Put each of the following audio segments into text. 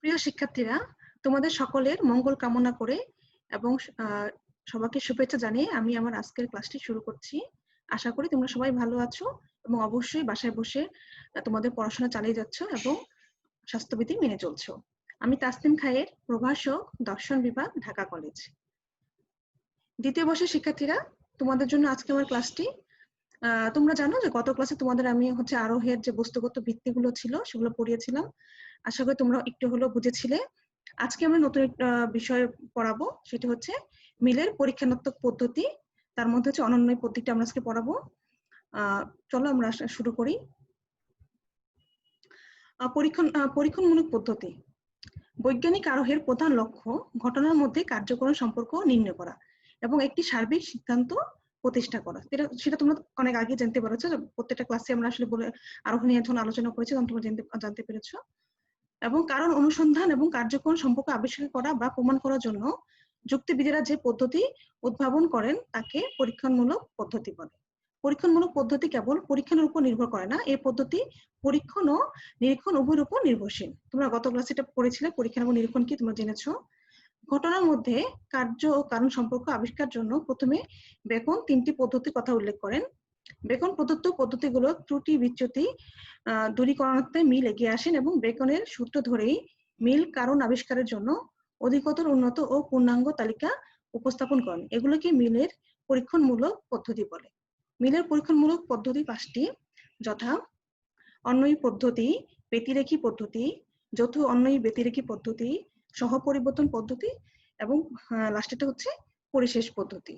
প্রিয় শিক্ষার্থীরা, তোমাদের সকলের মঙ্গল কামনা করে এবং সবাইকে শুভেচ্ছা জানিয়ে আমি আমার আজকের ক্লাসটি শুরু করছি। আশা করি তোমরা সবাই ভালো আছো এবং অবশ্যই বাসায় বসে তোমাদের পড়াশোনা চালিয়ে যাচ্ছ এবং স্বাস্থ্যবিধি মেনে চলছো। আমি তাসনিম খায়ের, প্রভাষক, দর্শন বিভাগ, ঢাকা কলেজ। দ্বিতীয় বর্ষের শিক্ষার্থীরা, তোমাদের জন্য আজকে আমার ক্লাসটি। তোমরা জানো যে গত ক্লাসে তোমাদের আমি আরোহের যে বস্তুগত ভিত্তিগুলো ছিল সেগুলো পড়িয়েছিলাম। আশা করি তোমরা একটু হলেও বুঝেছিলে। আজকে আমরা নতুন একটা বিষয় পড়াবো, সেটি হচ্ছে মিলের পরীক্ষানাত্মক পদ্ধতি। তার মধ্যে হচ্ছে অনন্বয় পদ্ধতি আমরা আজকে পড়াবো। চলো আমরা শুরু করি। পরীক্ষণমূলক পদ্ধতি। বৈজ্ঞানিক আরোহের প্রধান লক্ষ্য ঘটনার মধ্যে কার্যকরণ সম্পর্ক নির্ণয় করা এবং একটি সার্বিক সিদ্ধান্ত প্রতিষ্ঠা করা। সেটা তোমরা অনেক আগে জানতে পেরেছো, প্রত্যেকটা ক্লাসে আমরা আসলে আরোহ নিয়ে যখন আলোচনা করেছি তখন তোমরা জানতে পেরেছো। এবং কারণ অনুসন্ধান এবং কার্যকরণ সম্পর্ক আবিষ্কার করা বা প্রমাণ করার জন্য যুক্তিবিদেরা যে পদ্ধতি উদ্ভাবন করেন তাকে পরীক্ষণমূলক পদ্ধতি বলে। পরীক্ষণমূলক পদ্ধতি কেবল পরীক্ষণের উপর নির্ভর করে না, এই পদ্ধতি পরীক্ষণ ও নিরীক্ষণ উভয়ের উপর নির্ভরশীল। তোমরা গত ক্লাসে এটা পড়েছিলে, পরীক্ষণ এবং নিরীক্ষণ কি তোমরা জেনেছো। ঘটনার মধ্যে কার্য ও কারণ সম্পর্ক আবিষ্কার জন্য প্রথমে বেকন 3টি পদ্ধতির কথা উল্লেখ করেন। বেকন প্রদত্ত পদ্ধতিগুলো ত্রুটি বিচ্যুতি দূরীকরণার্থে মিল এগিয়ে আসেন এবং বেকনের সূত্র ধরেই মিল কারণ আবিষ্কারের জন্য অধিকতর উন্নত ও পূর্ণাঙ্গ তালিকা উপস্থাপন করেন। এগুলোকে মিলের পরীক্ষণমূলক পদ্ধতি বলে। মিলের পরীক্ষণমূলক পদ্ধতি 5টি, যথা অন্বয়ী পদ্ধতি, ব্যতিরেখী পদ্ধতি, যৌথ অন্বয়ী ব্যতিরেখী পদ্ধতি, সহপরিবর্তন পদ্ধতি এবং লাস্টেরটা হচ্ছে পরিশেষ পদ্ধতি।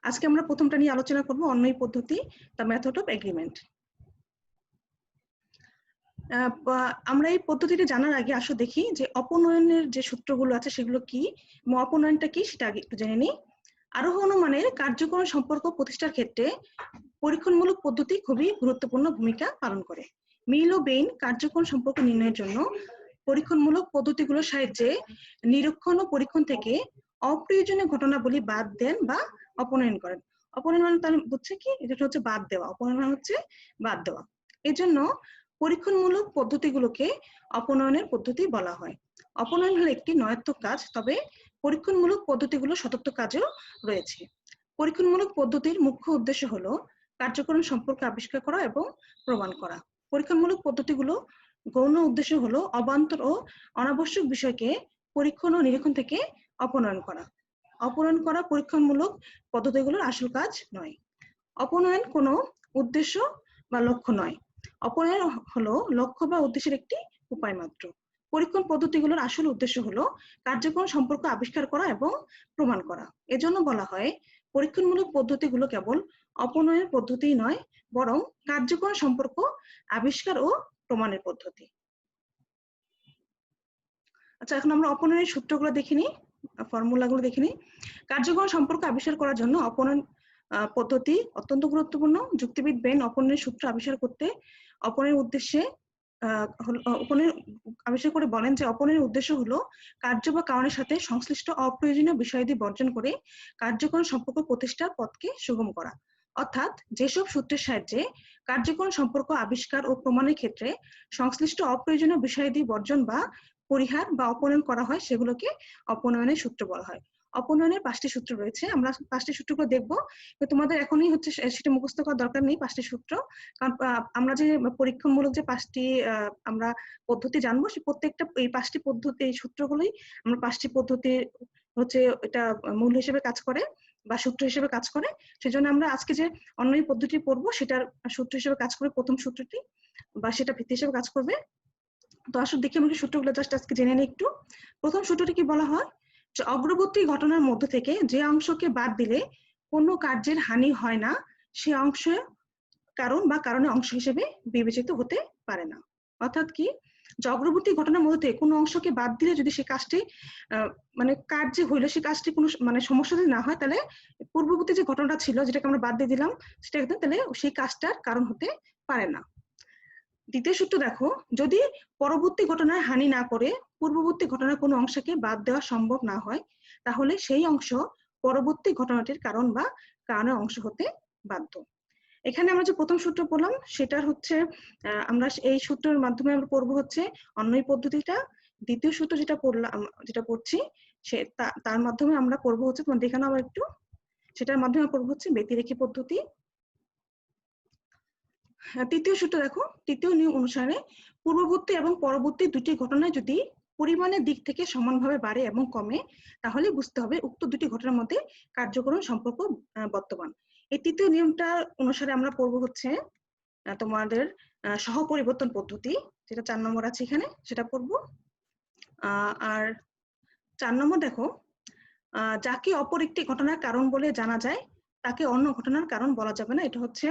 আজকে আমরা প্রথমটা নিয়ে আলোচনা করব, অন্বয়ী পদ্ধতি, দ্য মেথড অফ এগ্রিমেন্ট। আমরা এই পদ্ধতিটি জানার আগে আসো দেখি যে অপনয়নের যে সূত্রগুলো আছে সেগুলো কি এবং অপনয়নটা কি সেটা আগে একটু জেনে নিই। আরোহ অনুমানের কার্যকরণ সম্পর্ক প্রতিষ্ঠার ক্ষেত্রে পরীক্ষণমূলক পদ্ধতি খুবই গুরুত্বপূর্ণ ভূমিকা পালন করে। মিল ও বেইন কার্যকরণ সম্পর্ক নির্ণয়ের জন্য পরীক্ষণমূলক পদ্ধতিগুলোর সাহায্যে নিরীক্ষণ ও পরীক্ষণ থেকে অপ্রয়োজনীয় ঘটনাবলী বাদ দেন বা অপনয়ন করেন। অপনয়ন মানে তাহলে বুঝছে কি, এটা হচ্ছে বাদ দেওয়া। অপনয়ন মানে হচ্ছে বাদ দেওয়া। এজন্য পরীক্ষণমূলক পদ্ধতিগুলোকে অপনয়নের পদ্ধতি বলা হয়। অপনয়ন হলো একটি নয়াত্মক কাজ, তবে পরীক্ষণমূলক পদ্ধতিগুলো সতর্ক কাজেও রয়েছে। পরীক্ষণমূলক পদ্ধতির মুখ্য উদ্দেশ্য হলো কার্যকরণ সম্পর্ক আবিষ্কার করা এবং প্রমাণ করা। পরীক্ষণমূলক পদ্ধতিগুলো গৌণ উদ্দেশ্য হলো অবান্তর ও অনাবশ্যক বিষয়কে পরীক্ষণ ও নিরীক্ষণ থেকে অপনয়ন করা। অপনয়ন করা পরীক্ষণমূলক পদ্ধতিগুলোর আসল কাজ নয়। অপনয়ন কোনো উদ্দেশ্য বা লক্ষ্য নয়। অপনয়ন হলো লক্ষ্য বা উদ্দেশ্যের একটি উপায় মাত্র। পরীক্ষণ পদ্ধতিগুলোর আসল উদ্দেশ্য হলো কার্যকরণ সম্পর্ক আবিষ্কার করা এবং প্রমাণ করা। এজন্য বলা হয় পরীক্ষণমূলক পদ্ধতিগুলো কেবল অপনয়নের পদ্ধতি নয়, বরং কার্যকরণ সম্পর্ক আবিষ্কার ও প্রমাণের পদ্ধতি। আচ্ছা, এখন আমরা অপনয়নের সূত্রগুলো দেখে নিই, ফর্মুলাগুলো দেখে নিই। কার্যকরণ সম্পর্ক আবিষ্কার করার জন্য অপনয়ন পদ্ধতি অত্যন্ত গুরুত্বপূর্ণ। যুক্তিবিদ বেন অপনয়নের সূত্র আবিষ্কার করতে অপনয়নের উদ্দেশ্যে অপনয়ন আবিষ্কার করে বলেন যে অপনয়নের উদ্দেশ্য হলো কার্য বা কারণের সাথে সংশ্লিষ্ট অপ্রয়োজনীয় বিষয়াদি বর্জন করে কার্যকরণ সম্পর্ক প্রতিষ্ঠার পথকে সুগম করা। অর্থাৎ যেসব সূত্রের সাহায্যে কার্যকরণ সম্পর্ক আবিষ্কার ও প্রমাণের ক্ষেত্রে সংশ্লিষ্ট অপ্রয়োজনীয় বিষয়াদি বর্জন বা পরিহার বা অপনয়ন করা হয় সেগুলোকে অপনয়নের সূত্র বলা হয়। অপনয়নের 5টি সূত্র রয়েছে, আমরা 5টি সূত্রগুলো দেখবো। তোমাদের এখনই সেটা মুখস্থ করার দরকার নেই 5টি সূত্র, কারণ আমরা যে পরীক্ষণমূলক যে 5টি আমরা পদ্ধতি জানবো, সে প্রত্যেকটা এই 5টি পদ্ধতি, এই সূত্রগুলোই আমরা 5টি পদ্ধতির এটা মূল হিসেবে কাজ করে বা সূত্র হিসেবে কাজ করে। সেজন্য আমরা আজকে যে অন্যই পদ্ধতি পড়বো সেটার সূত্র হিসেবে কাজ করে প্রথম সূত্রটি বা সেটা ভিত্তি হিসেবে কাজ করবে। তো আসলে দেখি আমরা সূত্রগুলো জাস্ট আজকে জেনে নিই একটু। প্রথম সূত্রটি কি বলা হয় যে অগ্রবর্তী ঘটনার মধ্য থেকে যে অংশকে বাদ দিলে কোনো কার্যের হানি হয় না সে অংশ কারণ বা কারণের অংশ হিসেবে বিবেচিত হতে পারে না। অর্থাৎ কি, যে অগ্রবর্তী ঘটনার মধ্যে থেকে কোনো অংশকে বাদ দিলে যদি সে কাজটি মানে কার্যে হইলো, সে কাজটি কোনো সমস্যা যদি না হয়, তাহলে পূর্ববর্তী যে ঘটনাটা ছিল যেটাকে আমরা বাদ দিয়ে দিলাম সেটা তাহলে সেই কাজটার কারণ হতে পারে না। দ্বিতীয় সূত্র দেখো, যদি পরবর্তী ঘটনার হানি না করে পূর্ববর্তী ঘটনার কোনো অংশকে বাদ দেওয়া সম্ভব না হয়, তাহলে সেই অংশ পরবর্তী ঘটনাটির কারণ বা কারণের অংশ হতে বাধ্য। এখানে আমরা যে প্রথম সূত্র পড়লাম সেটার হচ্ছে আমরা এই সূত্রের মাধ্যমে আমরা পড়বো হচ্ছে অন্যই পদ্ধতিটা। দ্বিতীয় সূত্র যেটা পড়লাম, যেটা পড়ছি সে তার মাধ্যমে আমরা পড়বো হচ্ছে, তোমার দেখে নাও একটু, সেটার মাধ্যমে পড়বো হচ্ছে ব্যতিরেখী পদ্ধতি। তৃতীয় সূত্র দেখো, তৃতীয় নিয়ম অনুসারে পূর্ববর্তী এবং পরবর্তী দুটি ঘটনায় যদি পরিমাণের দিক থেকে সমানভাবে বাড়ে এবং কমে, তাহলে বুঝতে হবে উক্ত দুটি ঘটনার মধ্যে কার্যকরণ সম্পর্ক বর্তমান। এই তৃতীয় নিয়মটা অনুসারে আমরা পড়বো হচ্ছে তোমাদের সহপরিবর্তন পদ্ধতি, যেটা 4 নম্বর আছে এখানে, সেটা পড়বো। আর 4 নম্বর দেখো, যাকে অপর একটি ঘটনার কারণ বলে জানা যায় তাকে অন্য ঘটনার কারণ বলা যাবে না, এটা হচ্ছে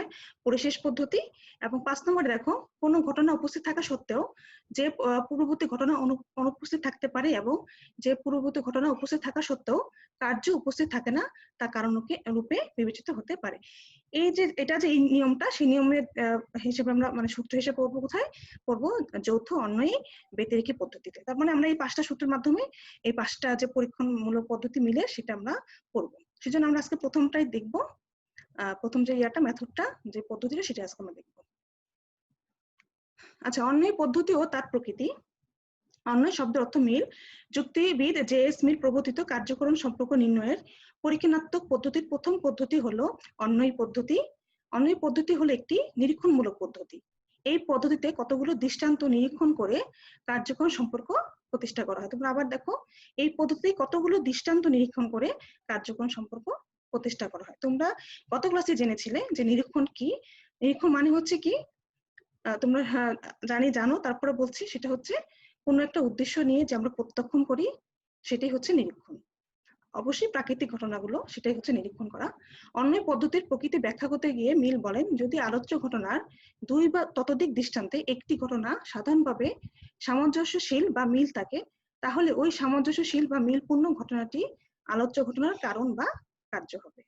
পরিশেষ পদ্ধতি। এবং 5 নম্বরে দেখো, কোনো ঘটনা উপস্থিত থাকা সত্ত্বেও যে পূর্ববর্তী ঘটনা অনুপস্থিত থাকতে পারে এবং যে পূর্ববর্তী ঘটনা উপস্থিত থাকা সত্ত্বেও কার্য উপস্থিত থাকে না, তা কারণ রূপে বিবেচিত হতে পারে। এই যে এটা যে এই নিয়মটা, সেই নিয়মের হিসেবে আমরা মানে সূত্র হিসেবে পড়বো কোথায়, পড়বো যৌথ অন্যই ব্যতিরেখী পদ্ধতিতে। তার মানে আমরা এই 5টা সূত্রের মাধ্যমে এই 5টা যে পরীক্ষণমূলক পদ্ধতি মিলে সেটা আমরা পড়বো। সেজন্য আমরা আজকে প্রথমটাই দেখবো, প্রথম যে মেথডটা, যে পদ্ধতিটা, সেটা আজকে আমরা দেখবো। আচ্ছা, অন্যই পদ্ধতি ও তার প্রকৃতি। অন্যয় শব্দের অর্থ মিল। যুক্তিবিদ জে.এস. মিল প্রবর্তিত কার্যকরণ সম্পর্ক নির্ণয়ের পরীক্ষণাত্মক পদ্ধতির প্রথম পদ্ধতি হলো অন্যয় পদ্ধতি। অন্যয় পদ্ধতি হলো একটি নিরীক্ষণমূলক পদ্ধতি। এই পদ্ধতিতে কতগুলো দৃষ্টান্ত নিরীক্ষণ করে কার্যকরণ সম্পর্ক প্রতিষ্ঠা করা হয়। তোমরা আবার দেখো, এই পদ্ধতিতে কতগুলো দৃষ্টান্ত নিরীক্ষণ করে কার্যকরণ সম্পর্ক প্রতিষ্ঠা করা হয়। তোমরা গত ক্লাসে জেনেছিলে যে নিরীক্ষণ কি। নিরীক্ষণ মানে হচ্ছে কি, তোমরা জানো, তারপরে বলছি, সেটা হচ্ছে কোনো একটা উদ্দেশ্য নিয়ে যে আমরা প্রত্যক্ষণ করি, সেটাই হচ্ছে নিরীক্ষণ। অবশ্যই প্রাকৃতিক ঘটনাগুলো, সেটাই হচ্ছে নিরীক্ষণ করা। অন্য পদ্ধতির প্রকৃতি ব্যাখ্যা করতে গিয়ে মিল বলেন, যদি আলোচ্য ঘটনার 2 বা ততোধিক দৃষ্টান্তে একটি ঘটনা সাধারণভাবে সামঞ্জস্যশীল বা মিল থাকে, তাহলে ওই সামঞ্জস্যশীল বা মিলপূর্ণ ঘটনাটি আলোচ্য ঘটনার কারণ বা কার্য হবে।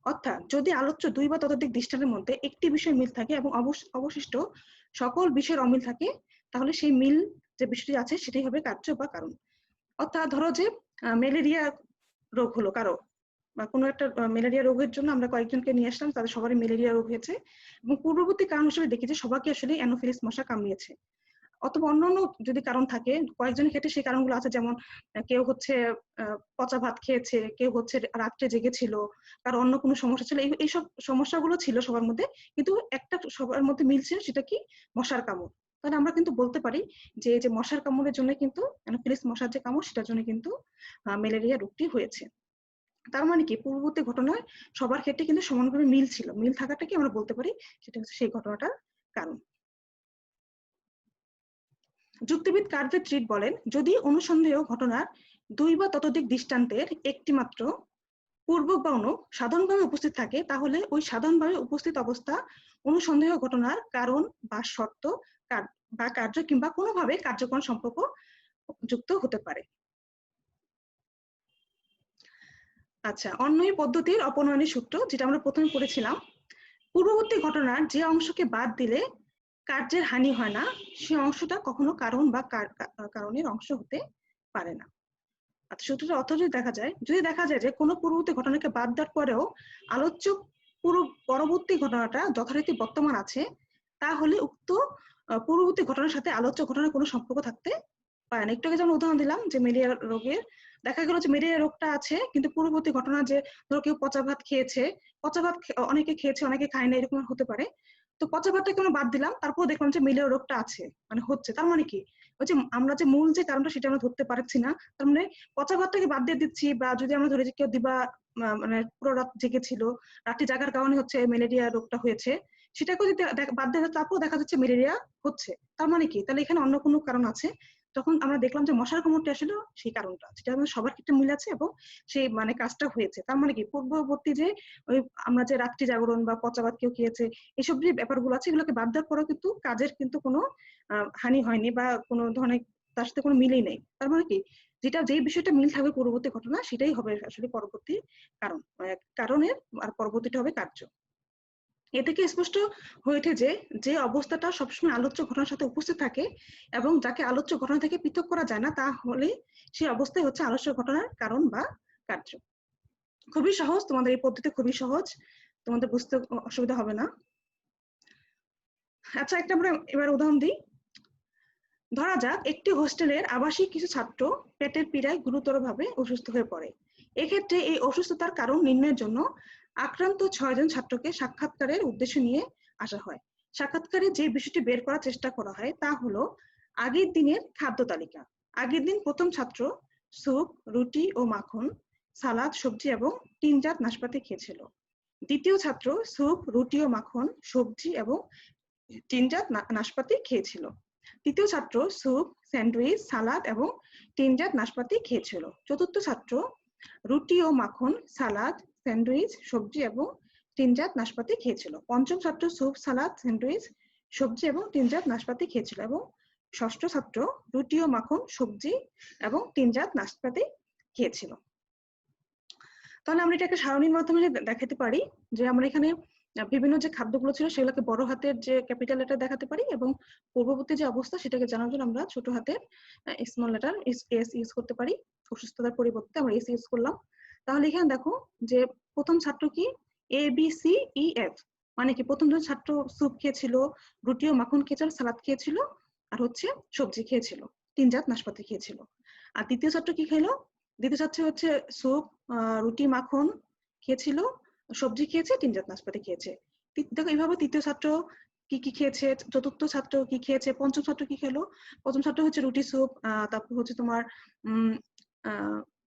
অর্থাৎ যদি আলোচ্য 2 বা ততোধিক দৃষ্টান্তের মধ্যে একটি বিষয় মিল থাকে এবং অবশিষ্ট সকল বিষয়ের অমিল থাকে, তাহলে সেই মিল যে বিষয়টি আছে সেটাই হবে কার্য বা কারণ। অর্থাৎ ধরো যে ম্যালেরিয়া রোগ হলো কারো, বা কোনো একটা ম্যালেরিয়া রোগের জন্য আমরা কয়েকজনকে নিয়ে আসলাম, তাদের সবারই ম্যালেরিয়া রোগ হয়েছে এবং পূর্ববর্তী কারণ হিসেবে দেখি যে সবাইকে আসলে অ্যানোফিলিস মশা কামড়িয়েছে। অথবা অন্যান্য যদি কারণ থাকে, কয়েকজনের ক্ষেত্রে সেই কারণগুলো আছে, যেমন কেউ হচ্ছে পচা ভাত খেয়েছে, কেউ হচ্ছে রাত্রে জেগেছিল, কারো অন্য কোনো সমস্যা ছিল, এইসব সমস্যাগুলো ছিল সবার মধ্যে, কিন্তু একটা সবার মধ্যে মিলছে, সেটা কি, মশার কামড়। তাহলে আমরা কিন্তু বলতে পারি যে যে মশার কামড়ের জন্য কিন্তু, অ্যানোফিলিস মশার যে কামড়, সেটার জন্য কিন্তু ম্যালেরিয়া রোগটি হয়েছে। তার মানে কি, পূর্ববর্তী ঘটনায় সবার ক্ষেত্রে কিন্তু সমানভাবে মিল ছিল, মিল থাকাটাকে আমরা বলতে পারি সেটা হচ্ছে সেই ঘটনাটার কারণ। যুক্তিবিদ কার্ভে ট্রিট বলেন, যদি অনুসন্দেহ ঘটনার 2 বা ততোধিক দৃষ্টান্তের একটি মাত্র পূর্বক বা অনুক সাধারণভাবে উপস্থিত থাকে, তাহলে ওই সাধারণভাবে উপস্থিত অবস্থা অনুসন্দেহ ঘটনার কারণ বা শর্ত বা কার্য কিংবা কোনোভাবে কার্যকরণ সম্পর্ক যুক্ত হতে পারে। আচ্ছা, অন্যই পদ্ধতির অপনয়নের সূত্র, যেটা আমরা প্রথমে পড়েছিলাম। পূর্ববর্তী ঘটনার যে অংশকে বাদ দিলে কার্যের হানি হয় না, সে অংশটা কখনো কারণ বা কারণের অংশ হতে পারে না। আচ্ছা, সূত্রটা অর্থ যদি দেখা যায় যে কোনো পূর্ববর্তী ঘটনাকে বাদ দেওয়ার পরেও আলোচ্য পরবর্তী ঘটনাটা যথারীতি বর্তমান আছে, তাহলে উক্ত পূর্ববর্তী ঘটনার সাথে আলোচ্য ঘটনার কোনো সম্পর্ক থাকতে পারে না। একটু আগে যেমন উদাহরণ দিলাম যে ম্যালেরিয়া রোগের, দেখা গেল যে ম্যালেরিয়া রোগটা আছে, কিন্তু পূর্ববর্তী ঘটনা যে ধরো কেউ পচা ভাত খেয়েছে, পচা ভাত অনেকে খেয়েছে অনেকে খায় না, এরকম হতে পারে। তো পচা ভাতটাকে আমরা বাদ দিলাম, তারপর দেখলাম যে ম্যালেরিয়া রোগটা আছে, মানে হচ্ছে। তার মানে কি, ওই যে আমরা যে মূল যে কারণটা সেটা আমরা ধরতে পারছি না। তার মানে পচা ভাতটাকে বাদ দিয়ে দিচ্ছি, বা যদি আমরা ধরি যে কেউ দিবা মানে পুরো রাত জেগেছিল, রাতে জাগার কারণে হচ্ছে ম্যালেরিয়া রোগটা হয়েছে, সেটাকে যদি বাদ দিয়ে তারপর দেখা যাচ্ছে ম্যালেরিয়া হচ্ছে, তার মানে কি, তাহলে এখানে অন্য কোনো কারণ আছে। তখন আমরা দেখলাম যে মশার কামড়টা আসলে সেই কারণটা, সেটা সবার ক্ষেত্রে মিল আছে এবং সেই মানে কাজটা হয়েছে। তার মানে কি, পূর্ববর্তী যে ওই আমরা যে রাত্রি জাগরণ বা পচা ভাত কেউ খেয়েছে, এসব যে ব্যাপারগুলো আছে, এগুলোকে বাদ দেওয়ার পরেও কিন্তু কাজের কিন্তু কোনো হানি হয়নি বা কোনো ধরনের তার সাথে কোনো মিলেই নেই। তার মানে কি, যেই বিষয়টা মিল থাকবে পূর্ববর্তী ঘটনা, সেটাই হবে আসলে পরবর্তী কারণ, কারণের আর পরবর্তীটা হবে কার্য। এ থেকে স্পষ্ট হয়ে ওঠে যে যে অবস্থাটা সবসময় আলোচ্য ঘটনার সাথে উপস্থিত থাকে এবং যাকে আলোচ্য ঘটনা থেকে পৃথক করা যায় না, তাহলে সেই অবস্থায় হচ্ছে আলোচ্য ঘটনার কারণ বা কার্য। খুবই সহজ, তোমাদের এই পদ্ধতি খুবই সহজ। তোমাদের বুঝতে অসুবিধা হবে না। আচ্ছা, একটা আমরা এবার উদাহরণ দিই। ধরা যাক একটি হোস্টেলের আবাসিক কিছু ছাত্র পেটের পীড়ায় গুরুতরভাবে অসুস্থ হয়ে পড়ে। এক্ষেত্রে এই অসুস্থতার কারণ নির্ণয়ের জন্য আক্রান্ত 6 জন ছাত্রকে সাক্ষাৎকারের উদ্দেশ্য নিয়ে আসা হয়। সাক্ষাৎকারে যে বিষয়টি বের করার চেষ্টা করা হয় তা হলো আগের দিনের খাদ্য তালিকা। আগের দিন প্রথম ছাত্র স্যুপ, রুটি ও মাখন, সালাদ, সবজি এবং 3 জাত নাশপাতি খেয়েছিল। দ্বিতীয় ছাত্র স্যুপ, রুটি ও মাখন, সবজি এবং 3 জাত নাশপাতি খেয়েছিল। তৃতীয় ছাত্র স্যুপ, স্যান্ডউইচ, সালাদ এবং 3 জাত নাশপাতি খেয়েছিল। চতুর্থ ছাত্র রুটি ও মাখন, সালাদ, স্যান্ডউইচ, সবজি এবং 3 জাত নাশপাতি খেয়েছিল। পঞ্চম ছাত্র স্যুপ, সালাদ, স্যান্ডউইচ, সবজি এবং 3 জাত নাশপাতি খেয়েছিল। এবং ষষ্ঠ ছাত্র রুটি ও মাখন, সবজি এবং 3 জাত নাশপাতি খেয়েছিল। তাহলে আমরা এটাকে সারণীর মাধ্যমে দেখাতে পারি যে আমরা এখানে বিভিন্ন যে খাদ্যগুলো ছিল সেগুলোকে বড় হাতের যে ক্যাপিটাল লেটার দেখাতে পারি, এবং পূর্ববর্তী যে অবস্থা সেটাকে জানার জন্য আমরা ছোট হাতের স্মল লেটার এস ইউজ করতে পারি। অসুস্থতার পরিবর্তে আমরা এস ইউজ করলাম। তাহলে এখানে দেখো যে প্রথম ছাত্র কি A B C E F, মানে কি প্রথম জন ছাত্র স্যুপ খেয়েছিল, রুটি ও মাখন খেয়েছিল, সালাদ খেয়েছিল, আর হচ্ছে সবজি খেয়েছিল, 3 জাত নাশপাতি খেয়েছিল। আর দ্বিতীয় ছাত্র কি খেলো? দ্বিতীয় ছাত্র হচ্ছে স্যুপ, রুটি, মাখন খেয়েছিল, সবজি খেয়েছে, 3 জাত নাশপাতি খেয়েছে। দেখো এইভাবে তৃতীয় ছাত্র কি কি খেয়েছে, চতুর্থ ছাত্র কি খেয়েছে, পঞ্চম ছাত্র কি খেলো? প্রথম ছাত্র হচ্ছে রুটি স্যুপ, তারপর হচ্ছে তোমার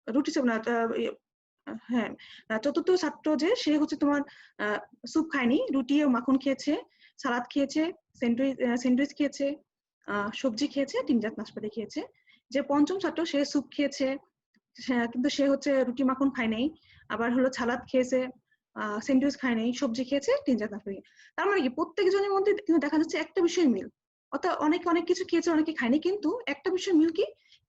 রুটি স্যুপ না, হ্যাঁ, চতুর্থ ছাত্র যে সে হচ্ছে তোমার স্যুপ খায়নি, রুটি ও মাখন খেয়েছে, সালাদ খেয়েছে, স্যান্ডউইচ খেয়েছে, সবজি খেয়েছে, 3 জাত নাশপাতি খেয়েছে। যে পঞ্চম ছাত্র সে স্যুপ খেয়েছে, কিন্তু সে হচ্ছে রুটি মাখন খায় নাই, আবার হলো সালাদ খেয়েছে, স্যান্ডউইচ খায় নাই, সবজি খেয়েছে, 3 জাত নাশপাতি। তার মানে কি প্রত্যেকজনের মধ্যে কিন্তু দেখা যাচ্ছে একটা বিষয় মিল, অর্থাৎ অনেকে অনেক কিছু খেয়েছে, অনেকে খায়নি, কিন্তু একটা বিষয় মিল কি,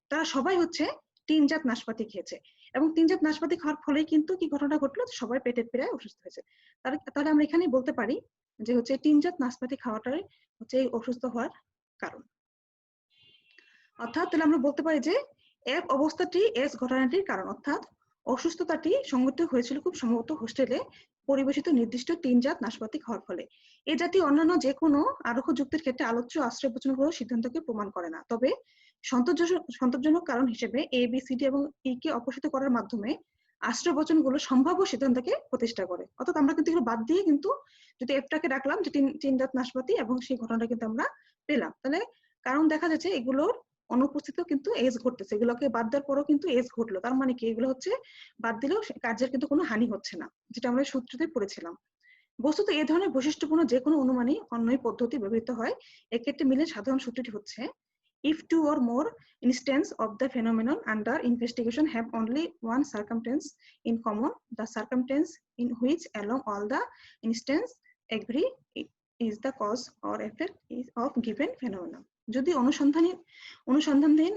তারা সবাই হচ্ছে 3 জাত নাশপাতি খেয়েছে। এবং 3 জাত নাশপাতি খাওয়ার ফলে কিন্তু কি ঘটনা ঘটলো, সবাই পেটের পীড়ায় অসুস্থ হয়েছে। তাহলে আমরা এখানেই বলতে পারি যে হচ্ছে 3 জাত নাশপাতি খাওয়াটাই হচ্ছে এই অসুস্থ হওয়ার কারণ। অর্থাৎ তাহলে আমরা বলতে পারি যে এফ অবস্থাটি এস ঘটনাটির কারণ, অর্থাৎ অসুস্থতাটি সংঘটিত হয়েছিল খুব সম্ভবত হোস্টেলে পরিবেশিত নির্দিষ্ট 3 জাত নাশপাতি খাওয়ার ফলে। এ জাতীয় অন্যান্য যে কোনো আরোগ্য যুক্তির ক্ষেত্রে আলোচ্য আশ্রয় বচনগুলো সিদ্ধান্তকে প্রমাণ করে না, তবে সন্তোষজনক কারণ হিসেবে এ বি সি ডি এবং ই কে অপসারিত করার মাধ্যমে আশ্রয় বচনগুলো সম্ভাব্য সিদ্ধান্তকে প্রতিষ্ঠা করে। অর্থাৎ আমরা কিন্তু এগুলো বাদ দিয়ে কিন্তু যদি এফটাকে রাখলাম যে 3 জাত নাশপাতি, এবং সেই ঘটনাটা কিন্তু আমরা পেলাম। তাহলে কারণ দেখা যাচ্ছে এগুলোর অনুপস্থিত কিন্তু এজ ঘটতেছে, এগুলোকে বাদ দেওয়ার পরও কিন্তু এজ ঘটলো। তার মানে কি এগুলো হচ্ছে বাদ দিলেও কার্যের কিন্তু কোনো হানি হচ্ছে না, যেটা আমরা সূত্রতে পড়েছিলাম। বস্তুত এই ধরনের বৈশিষ্ট্যপূর্ণ যে কোনো অনুমানই অন্যই পদ্ধতি ব্যবহৃত হয়। এক্ষেত্রে মিলের সাধারণ সূত্রটি হচ্ছে if two or more instances of the phenomenon under investigation have only one circumstance in common, the circumstance in which along all the instances agree is the cause or effect of given phenomenon. যদি অনুসন্ধানধীন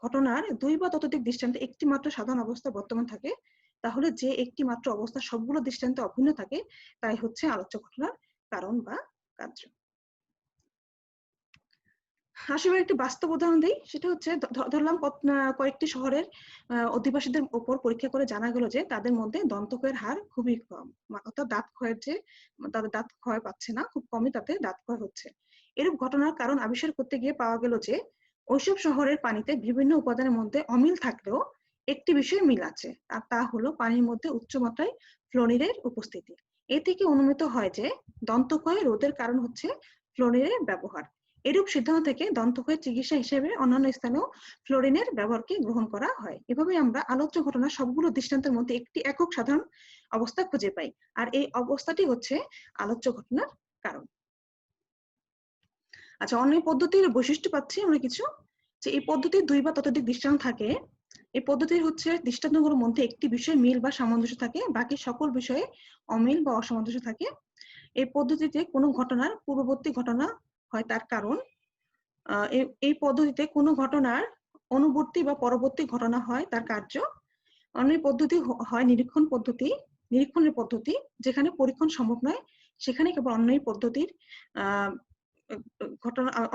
ঘটনার 2 বা ততোধিক দৃষ্টান্তে একটি মাত্র সাধারণ অবস্থা বর্তমান থাকে, তাহলে যে একটি মাত্র অবস্থা সবগুলো দৃষ্টান্তে অভিন্ন থাকে তাই হচ্ছে আলোচ্য ঘটনার কারণ বা কার্য। আসলে একটি বাস্তব উদাহরণ দিই, সেটা হচ্ছে ধরলাম কয়েকটি শহরের অধিবাসীদের উপর পরীক্ষা করে জানা গেল যে তাদের মধ্যে দন্তক্ষয়ের হার খুবই কম, অর্থাৎ দাঁত ক্ষয়ের যে তাদের দাঁত ক্ষয় পাচ্ছে না, খুব কমই তাতে দাঁত ক্ষয় হচ্ছে। এরূপ ঘটনার কারণ আবিষ্কার করতে গিয়ে পাওয়া গেল যে ওইসব শহরের পানিতে বিভিন্ন উপাদানের মধ্যে অমিল থাকলেও একটি বিষয়ে মিল আছে, আর তা হলো পানির মধ্যে উচ্চমাত্রায় ফ্লোরিনের উপস্থিতি। এ থেকে অনুমিত হয় যে দন্তক্ষয় রোধের কারণ হচ্ছে ফ্লোরিনের ব্যবহার। এরূপ সিদ্ধান্ত থেকে দন্তক্ষয়ের চিকিৎসা হিসেবে অন্যান্য স্থানেও ফ্লোরিনের ব্যবহারকে গ্রহণ করা হয়। এভাবে আমরা আলোচ্য ঘটনার সবগুলো দৃষ্টান্তের মধ্যে একটি একক সাধারণ অবস্থা খুঁজে পাই, আর এই অবস্থাটি হচ্ছে আলোচ্য ঘটনার কারণ। আচ্ছা, অন্য পদ্ধতির বৈশিষ্ট্য পাচ্ছি আমরা কিছু, যে এই পদ্ধতির 2 বা ততোধিক দৃষ্টান্ত থাকে। এই পদ্ধতির হচ্ছে দৃষ্টান্তগুলোর মধ্যে একটি বিষয়ে মিল বা সামঞ্জস্য থাকে, বাকি সকল বিষয়ে অমিল বা অসামঞ্জস্য থাকে। এই পদ্ধতিতে কোনো ঘটনার পূর্ববর্তী ঘটনা হয় তার কারণ, এই পদ্ধতিতে কোনো ঘটনার অনুবর্তী বা পরবর্তী ঘটনা হয় তার কার্য। অন্য পদ্ধতি হয় নিরীক্ষণের পদ্ধতি, যেখানে পরীক্ষণ সম্ভব নয় সেখানে কেবল অন্য পদ্ধতির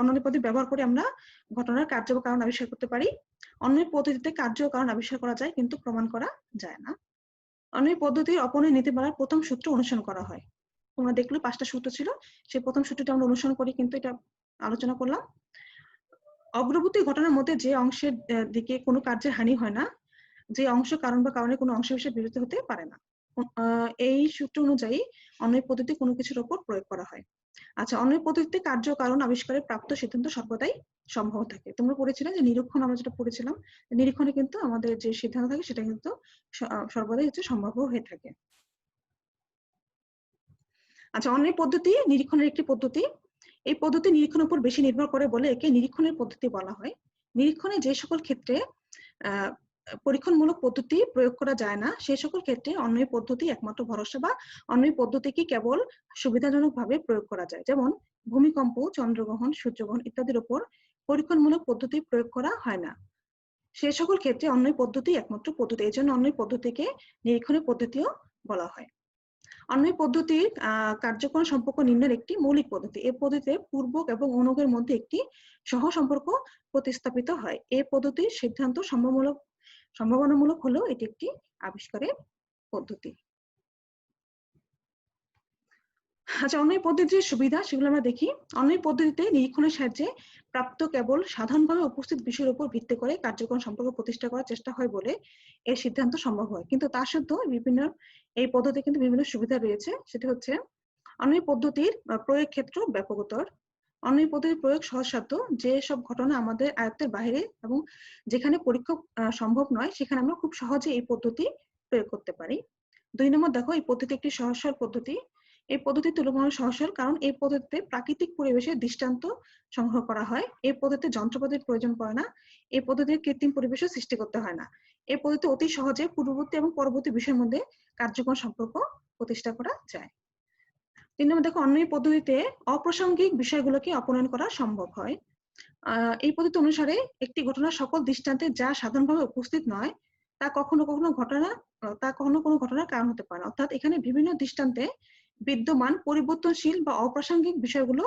অন্য পদ্ধতি ব্যবহার করে আমরা ঘটনার কার্য বা কারণ আবিষ্কার করতে পারি। অন্য পদ্ধতিতে কার্য ও কারণ আবিষ্কার করা যায় কিন্তু প্রমাণ করা যায় না। অন্য পদ্ধতির অপনয়ন নীতিমালার প্রথম সূত্র অনুসরণ করা হয়। তোমরা দেখলে 5টা সূত্র ছিল, সেই প্রথম সূত্রটা আমরা অনুসরণ করি কিন্তু এটা আলোচনা করলাম। অগ্রবর্তী ঘটনার মধ্যে যে অংশের দিকে কোনো কার্যের হানি হয় না, যে অংশ কারণ বা কারণে কোনো অংশ বিশেষ বিরত হতে পারে না, এই সূত্র অনুযায়ী অন্বয় পদ্ধতি কোনো কিছুর উপর প্রয়োগ করা হয়। আচ্ছা, অন্বয় পদ্ধতিতে কার্য কারণ আবিষ্কারের প্রাপ্ত সিদ্ধান্ত সর্বদাই সম্ভব থাকে। তোমরা পড়েছিলে যে নিরীক্ষণ, আমরা যেটা পড়েছিলাম, নিরীক্ষণে কিন্তু আমাদের যে সিদ্ধান্ত থাকে সেটা কিন্তু সর্বদাই সম্ভব হয়ে থাকে। আচ্ছা, অন্বয় পদ্ধতি নিরীক্ষণের একটি পদ্ধতি। এই পদ্ধতি নিরীক্ষণের উপর বেশি নির্ভর করে বলে একে নিরীক্ষণের পদ্ধতি বলা হয়। নিরীক্ষণে যে সকল ক্ষেত্রে পরীক্ষণমূলক পদ্ধতি প্রয়োগ করা যায় না, সেই সকল ক্ষেত্রে অন্বয় পদ্ধতি একমাত্র ভরসা বা অন্বয় পদ্ধতিকে কেবল সুবিধাজনকভাবে প্রয়োগ করা যায়। যেমন ভূমিকম্প, চন্দ্রগ্রহণ, সূর্যগ্রহণ ইত্যাদির উপর পরীক্ষণমূলক পদ্ধতি প্রয়োগ করা হয় না, সেই সকল ক্ষেত্রে অন্বয় পদ্ধতি একমাত্র পদ্ধতি। এই জন্য অন্বয় পদ্ধতিকে নিরীক্ষণের পদ্ধতিও বলা হয়। অন্বয় পদ্ধতির কার্যকরণ সম্পর্ক নির্ণয়ের একটি মৌলিক পদ্ধতি। এই পদ্ধতিতে পূর্বক এবং অনুগের মধ্যে একটি সহ সম্পর্ক প্রতিস্থাপিত হয়। এই পদ্ধতির সিদ্ধান্ত সম্ভাবনামূলক হলেও এটি একটি আবিষ্কারের পদ্ধতি। আচ্ছা, অন্বয় পদ্ধতির সুবিধা সেগুলো আমরা দেখি। অন্বয় পদ্ধতিতে নিরীক্ষণের সাহায্যে প্রাপ্ত কেবল সাধারণভাবে উপস্থিত বিষয়ের উপর ভিত্তি করে কার্যকরণ সম্পর্ক প্রতিষ্ঠা করার চেষ্টা হয় বলে এর সিদ্ধান্ত সম্ভব হয়। কিন্তু তা সত্ত্বেও এই পদ্ধতি কিন্তু বিভিন্ন সুবিধা রয়েছে। সেটা হচ্ছে অন্বয় পদ্ধতির প্রয়োগ ক্ষেত্র ব্যাপকতর। অন্বয় পদ্ধতির প্রয়োগ সহজসাধ্য। যেসব ঘটনা আমাদের আয়ত্তের বাইরে এবং যেখানে পরীক্ষা সম্ভব নয়, সেখানে আমরা খুব সহজে এই পদ্ধতি প্রয়োগ করতে পারি। 2 নম্বর দেখো, এই পদ্ধতি একটি সহজ সরল পদ্ধতি। এই পদ্ধতি তুলনামূলক সহজ সরল কারণ এই পদ্ধতিতে প্রাকৃতিক পরিবেশে দৃষ্টান্ত সংগ্রহ করা হয়। এই পদ্ধতিতে যন্ত্রপাতির প্রয়োজন পড়ে না। এই পদ্ধতিতে কৃত্রিম পরিবেশও সৃষ্টি করতে হয় না। এই পদ্ধতি অতি সহজে পূর্ববর্তী এবং পরবর্তী বিষয়ের মধ্যে কার্যকর সম্পর্ক প্রতিষ্ঠা করা যায়। 3 নম্বর দেখো, অন্বয় পদ্ধতিতে অপ্রাসঙ্গিক বিষয়গুলোকে অপনয়ন করা সম্ভব হয়। এই পদ্ধতি অনুসারে একটি ঘটনার সকল দৃষ্টান্তে যা সাধারণভাবে উপস্থিত নয়, তা কখনো কোনো ঘটনার কারণ হতে পারে। অর্থাৎ এখানে বিভিন্ন দৃষ্টান্তে বিদ্যমান পরিবর্তনশীল বা অপ্রাসঙ্গিক বিষয়গুলো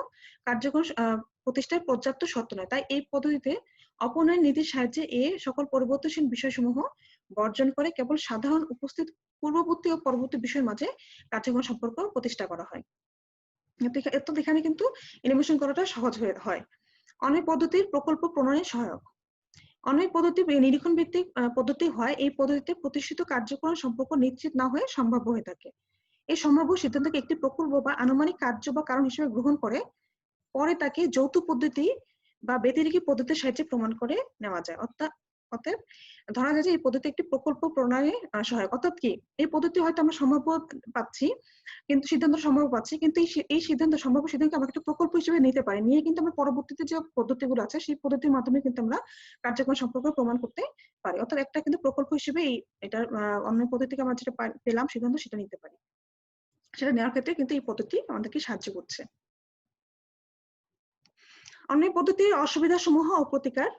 কার্যকর প্রতিষ্ঠায় পর্যাপ্ত শর্ত নয়। তাই এই পদ্ধতিতে অপনয়ন নীতির সাহায্যে সকল পরিবর্তনশীল বিষয়সমূহ বর্জন করে কেবল সাধারণ উপস্থিত পূর্ববর্তী ও পরবর্তী বিষয়ের মাঝে কার্যকর সম্পর্ক প্রতিষ্ঠা করা হয়। এখানে কিন্তু এলিমিনেশন করাটা সহজ হয়। অন্বয় পদ্ধতির প্রকল্প প্রণয়নে সহায়ক। অন্বয় পদ্ধতি নিরীক্ষণ ভিত্তিক পদ্ধতি হয়। এই পদ্ধতিতে প্রতিষ্ঠিত কার্যকরণ সম্পর্ক নিশ্চিত না হয়ে সম্ভাব্য হয়ে থাকে। এই সম্ভাব্য সিদ্ধান্তকে একটি প্রকল্প বা আনুমানিক কার্য বা কারণ হিসেবে গ্রহণ করে পরে তাকে যৌথ পদ্ধতি বা ব্যতিরেকি পদ্ধতির সাহায্যে প্রমাণ করে নেওয়া যায়। অতএব ধরা যায় যে এই পদ্ধতি একটি প্রকল্প প্রণয়নে সহায়ক। অর্থাৎ কি, এই পদ্ধতি হয়তো আমরা সম্ভাব্য পাচ্ছি, কিন্তু সিদ্ধান্ত সম্ভাব্য পাচ্ছি, কিন্তু এই সম্ভাব্য সিদ্ধান্ত আমরা একটা প্রকল্প হিসেবে নিতে পারি, নিয়ে কিন্তু আমরা পরবর্তীতে যে পদ্ধতিগুলো আছে সেই পদ্ধতির মাধ্যমে কিন্তু আমরা কার্যকর সম্পর্ক প্রমাণ করতে পারি। অর্থাৎ একটা কিন্তু প্রকল্প হিসেবে এটার অন্য পদ্ধতিকে আমরা যেটা পেলাম সিদ্ধান্ত, সেটা নিতে পারি। সেটা নেওয়ার ক্ষেত্রে কিন্তু এই পদ্ধতি আমাদেরকে সাহায্য করছে। অন্যায় পদ্ধতির অসুবিধা সমূহ ও প্রতিকার।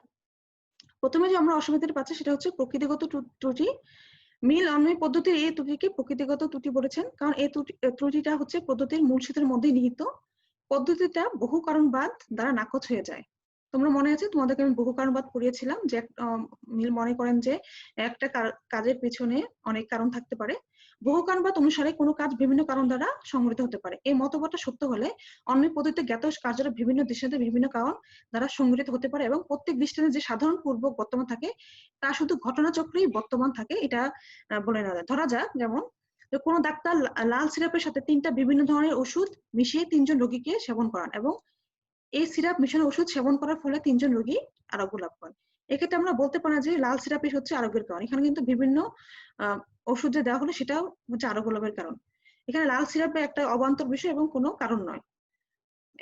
প্রথমে যে আমরা অসুবিধাটা পাচ্ছি সেটা হচ্ছে প্রকৃতিগত ত্রুটি। মিল অন্বয় পদ্ধতির এই ত্রুটিকে প্রকৃতিগত ত্রুটি বলেছেন, কারণ এই ত্রুটিটা হচ্ছে পদ্ধতির মূল সূত্রের মধ্যে নিহিত। পদ্ধতিটা বহু কারণবাদ দ্বারা নাকচ হয়ে যায়। তোমরা মনে আছে, তোমাদেরকে আমি বহু কারণবাদ পড়িয়েছিলাম যে মিল মনে করেন যে একটা কাজের পিছনে অনেক কারণ থাকতে পারে। বহু কারণবাদ অনুসারে কোনো কাজ বিভিন্ন কারণ দ্বারা সংগঠিত হতে পারে। এই মতবাদটা সত্য হলে অন্বয় পদ্ধতিতে জ্ঞাত কার্যের বিভিন্ন দৃষ্টান্তে বিভিন্ন কারণ দ্বারা সংগঠিত হতে পারে এবং প্রত্যেক দৃষ্টান্তে যে সাধারণ পূর্ব বর্তমান থাকে তা শুধু ঘটনাচক্রেই বর্তমান থাকে, এটা বলে নেওয়া যায়। ধরা যাক, যেমন কোনো ডাক্তার লাল সিরাপের সাথে 3টা বিভিন্ন ধরনের ওষুধ মিশিয়ে 3জন রোগীকে সেবন করান এবং এই সিরাপ মিশানো ওষুধ সেবন করার ফলে 3জন রোগী আরোগ্য লাভ করেন। এক্ষেত্রে আমরা বলতে পারি যে লাল সিরাপই হচ্ছে আরোগ্যের কারণ। এখানে কিন্তু বিভিন্ন ওষুধ যে দেওয়া হলো সেটাও হচ্ছে আরোগ্য লাভের কারণ। এখানে লাল সিরাপে একটা অবান্তর বিষয় এবং কোনো কারণ নয়।